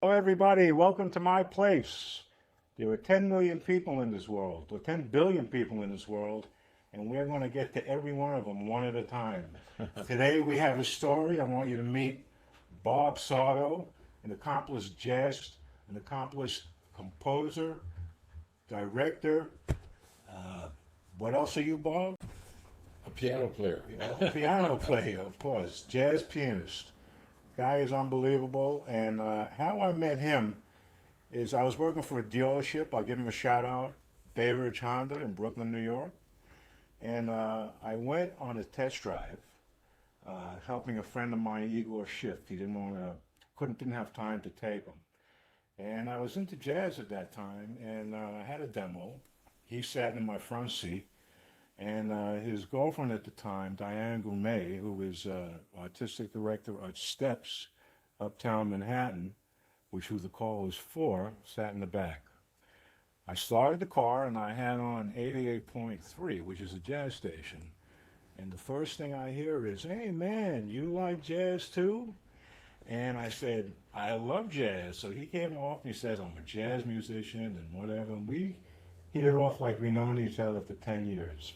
Hello, everybody. Welcome to my place. There are 10 million people in this world, or 10 billion people in this world, and we're going to get to every one of them one at a time. Today we have a story. I want you to meet Bob Sardo, an accomplished composer, director. What else are you, Bob? A piano player. Piano player, of course, jazz pianist. Guy is unbelievable, and how I met him is I was working for a dealership. I'll give him a shout out, Bay Ridge Honda in Brooklyn, New York. And I went on a test drive, helping a friend of mine, Igor, shift. He didn't have time to take him. And I was into jazz at that time, and I had a demo. He sat in my front seat, and his girlfriend at the time, Diane Gourmet, who was artistic director at Steps, Uptown Manhattan, who the call was for, sat in the back. I started the car and I had on 88.3, which is a jazz station. And the first thing I hear is, "Hey man, you like jazz too?" And I said, "I love jazz." So he came off and he says, "I'm a jazz musician and whatever." And we hit it off like we've known each other for 10 years.